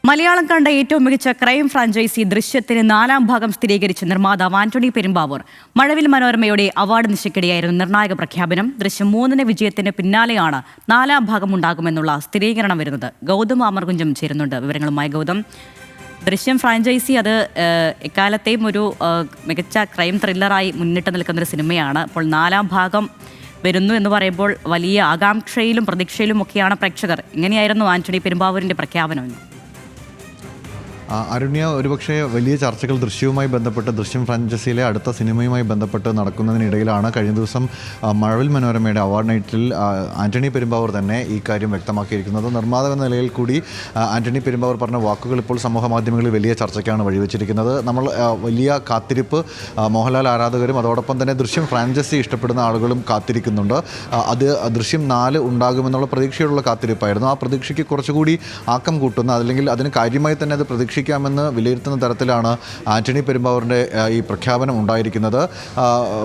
മലയാളം കണ്ട ഏറ്റവും മികച്ച ക്രൈം ഫ്രാഞ്ചൈസി ദൃശ്യത്തിന് 4ാം ഭാഗം സ്ഥിരീകരിച്ച നിർമ്മാതാവ് ആന്റണി പെരുമ്പാവൂർ. മഴവിൽ മനോരമയുടെ അവാർഡ് നിശയ്ക്കിടെയായിരുന്നു നിർണായക പ്രഖ്യാപനം. ദൃശ്യം 3 വിജയത്തിന് പിന്നാലെയാണ് 4ാം ഭാഗം ഉണ്ടാകുമെന്നുള്ള സ്ഥിരീകരണം വരുന്നത്. ഗൗതം അമർകുഞ്ചം ചേരുന്നുണ്ട് വിവരങ്ങളുമായി. ഗൗതം, ദൃശ്യം ഫ്രാഞ്ചൈസി അത് എക്കാലത്തെയും ഒരു മികച്ച ക്രൈം ത്രില്ലറായി മുന്നിട്ട് നിൽക്കുന്നൊരു സിനിമയാണ്. അപ്പോൾ 4ാം ഭാഗം വരുന്നു എന്ന് പറയുമ്പോൾ വലിയ ആകാംക്ഷയിലും പ്രതീക്ഷയിലും ഒക്കെയാണ് പ്രേക്ഷകർ. ഇങ്ങനെയായിരുന്നു ആന്റണി പെരുമ്പാവൂരിൻ്റെ പ്രഖ്യാപനം. അരുണ്യ, ഒരുപക്ഷെ വലിയ ചർച്ചകൾ ദൃശ്യവുമായി ബന്ധപ്പെട്ട് ദൃശ്യം ഫ്രാഞ്ചൈസിയിലെ അടുത്ത സിനിമയുമായി ബന്ധപ്പെട്ട് നടക്കുന്നതിനിടയിലാണ് കഴിഞ്ഞ ദിവസം മഴവിൽ മനോരമയുടെ അവാർഡ് നൈറ്റിൽ ആന്റണി പെരുമ്പാവൂർ തന്നെ ഈ കാര്യം വ്യക്തമാക്കിയിരിക്കുന്നത്. നിർമ്മാതാവ് എന്ന നിലയിൽ കൂടി ആന്റണി പെരുമ്പാവൂർ പറഞ്ഞ വാക്കുകൾ ഇപ്പോൾ സമൂഹ മാധ്യമങ്ങളിൽ വലിയ ചർച്ചയ്ക്കാണ് വഴിവെച്ചിരിക്കുന്നത്. നമ്മൾ വലിയ കാത്തിരിപ്പ് മോഹൻലാൽ ആരാധകരും അതോടൊപ്പം തന്നെ ദൃശ്യം ഫ്രാഞ്ചൈസി ഇഷ്ടപ്പെടുന്ന ആളുകളും കാത്തിരിക്കുന്നുണ്ട്. അത് ദൃശ്യം 4 ഉണ്ടാകുമെന്നുള്ള പ്രതീക്ഷയുള്ള കാത്തിരിപ്പായിരുന്നു. ആ പ്രതീക്ഷയ്ക്ക് കുറച്ചുകൂടി ആക്കം കൂട്ടുന്ന, അല്ലെങ്കിൽ അതിന് കാര്യമായി തന്നെ അത് പ്രതീക്ഷിക്കാമെന്ന് വിലയിരുത്തുന്ന തരത്തിലാണ് ആന്റണി പെരുമ്പാവൂരിൻ്റെ ഈ പ്രഖ്യാപനം ഉണ്ടായിരിക്കുന്നത്.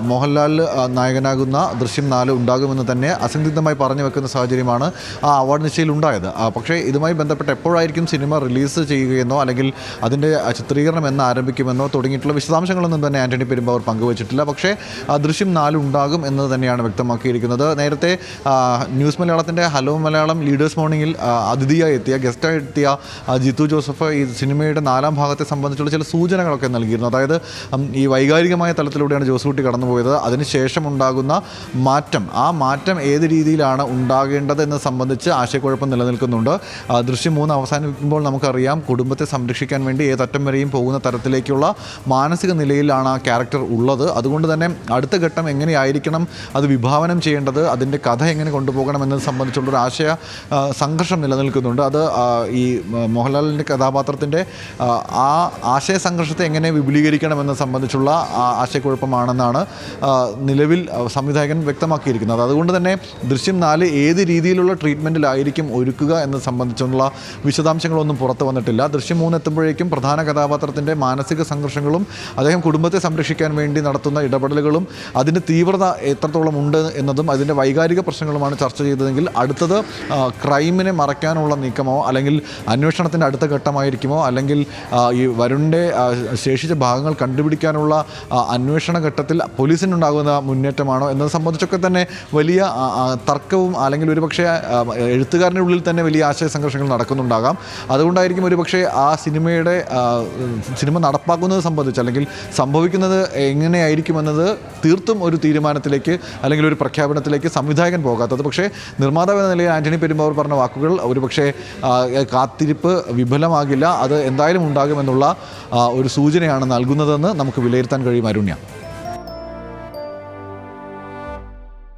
മോഹൻലാൽ നായകനാകുന്ന ദൃശ്യം 4 ഉണ്ടാകുമെന്ന് തന്നെ അസന്ദിഗ്ധമായി പറഞ്ഞു വെക്കുന്ന സാഹചര്യമാണ് ആ അവാർഡ് നിശ്ചയിൽ ഉണ്ടായത്. പക്ഷേ ഇതുമായി ബന്ധപ്പെട്ട് എപ്പോഴായിരിക്കും സിനിമ റിലീസ് ചെയ്യുകയെന്നോ അല്ലെങ്കിൽ അതിൻ്റെ ചിത്രീകരണം എന്ന് ആരംഭിക്കുമെന്നോ തുടങ്ങിയിട്ടുള്ള വിശദാംശങ്ങളൊന്നും തന്നെ ആന്റണി പെരുമ്പാവൂർ പങ്കുവച്ചിട്ടില്ല. പക്ഷേ ദൃശ്യം 4 ഉണ്ടാകും എന്നത് തന്നെയാണ് വ്യക്തമാക്കിയിരിക്കുന്നത്. നേരത്തെ ന്യൂസ് മലയാളത്തിൻ്റെ ഹലോ മലയാളം ലീഡേഴ്സ് മോർണിംഗിൽ അതിഥിയായി എത്തിയ ഗസ്റ്റായി എത്തിയ ജിത്തു ജോസഫ് ഈ സിനിമയുടെ 4ാം ഭാഗത്തെ സംബന്ധിച്ചുള്ള ചില സൂചനകളൊക്കെ നൽകിയിരുന്നു. അതായത് ഈ വൈകാരികമായ തലത്തിലൂടെയാണ് ജോസൂട്ടി കടന്നുപോയത്. അതിനുശേഷം ഉണ്ടാകുന്ന മാറ്റം, ആ മാറ്റം ഏത് രീതിയിലാണ് ഉണ്ടാകേണ്ടത് എന്ന് സംബന്ധിച്ച് ആശയക്കുഴപ്പം നിലനിൽക്കുന്നുണ്ട്. ദൃശ്യം 3 അവസാനിക്കുമ്പോൾ നമുക്കറിയാം, കുടുംബത്തെ സംരക്ഷിക്കാൻ വേണ്ടി ഏതറ്റം വരെയും പോകുന്ന തരത്തിലേക്കുള്ള മാനസിക നിലയിലാണ് ആ ക്യാരക്ടർ ഉള്ളത്. അതുകൊണ്ട് തന്നെ അടുത്ത ഘട്ടം എങ്ങനെയായിരിക്കണം അത് വിഭാവനം ചെയ്യേണ്ടത്, അതിൻ്റെ കഥ എങ്ങനെ കൊണ്ടുപോകണം എന്നത് സംബന്ധിച്ചുള്ളൊരു ആശയ സംഘർഷം നിലനിൽക്കുന്നുണ്ട്. അത് ഈ മോഹൻലാലിൻ്റെ കഥാപാത്രത്തിൻ്റെ ആ ആശയ സംഘർഷത്തെ എങ്ങനെ വിപുലീകരിക്കണമെന്നത് സംബന്ധിച്ചുള്ള ആശയക്കുഴപ്പമാണെന്നാണ് നിലവിൽ സംവിധായകൻ വ്യക്തമാക്കിയിരിക്കുന്നത്. അതുകൊണ്ട് തന്നെ ദൃശ്യം 4 ഏത് രീതിയിലുള്ള ട്രീറ്റ്മെൻറ്റിലായിരിക്കും ഒരുക്കുക എന്നത് സംബന്ധിച്ചുള്ള വിശദാംശങ്ങളൊന്നും പുറത്തു വന്നിട്ടില്ല. ദൃശ്യം 3 എത്തുമ്പോഴേക്കും പ്രധാന കഥാപാത്രത്തിൻ്റെ മാനസിക സംഘർഷങ്ങളും അദ്ദേഹം കുടുംബത്തെ സംരക്ഷിക്കാൻ വേണ്ടി നടത്തുന്ന ഇടപെടലുകളും അതിൻ്റെ തീവ്രത എത്രത്തോളം ഉണ്ട് എന്നതും അതിൻ്റെ വൈകാരിക പ്രശ്നങ്ങളുമാണ് ചർച്ച ചെയ്തതെങ്കിൽ അടുത്തത് ക്രൈമിനെ മറയ്ക്കാനുള്ള നീക്കമോ അല്ലെങ്കിൽ അന്വേഷണത്തിൻ്റെ അടുത്ത ഘട്ടമായിരിക്കുമോ അല്ലെങ്കിൽ ഈ വരുണിൻ്റെ ശേഷിച്ച ഭാഗങ്ങൾ കണ്ടുപിടിക്കാനുള്ള അന്വേഷണ ഘട്ടത്തിൽ പോലീസിനുണ്ടാകുന്ന മുന്നേറ്റമാണോ എന്നത് സംബന്ധിച്ചൊക്കെ തന്നെ വലിയ തർക്കവും അല്ലെങ്കിൽ ഒരുപക്ഷെ എഴുത്തുകാരൻ്റെ ഉള്ളിൽ തന്നെ വലിയ ആശയ സംഘർഷങ്ങൾ നടക്കുന്നുണ്ടാകാം. അതുകൊണ്ടായിരിക്കും ഒരുപക്ഷെ ആ സിനിമ നടപ്പാക്കുന്നത് സംബന്ധിച്ച് അല്ലെങ്കിൽ സംഭവിക്കുന്നത് എങ്ങനെയായിരിക്കുമെന്നത് തീർത്തും ഒരു തീരുമാനത്തിലേക്ക് അല്ലെങ്കിൽ ഒരു പ്രഖ്യാപനത്തിലേക്ക് സംവിധായകൻ പോകാത്തത്. പക്ഷേ നിർമ്മാതാവ് എന്ന നിലയിൽ ആന്റണി പെരുമ്പാവൂർ പറഞ്ഞ വാക്കുകൾ ഒരുപക്ഷെ കാത്തിരിപ്പ് വിഫലമാകില്ല, അത് എന്തായാലും ഉണ്ടാകുമെന്നുള്ള ഒരു സൂചനയാണ് നൽകുന്നതെന്ന് നമുക്ക് വിലയിരുത്താൻ കഴിയും. അരുണ്യ.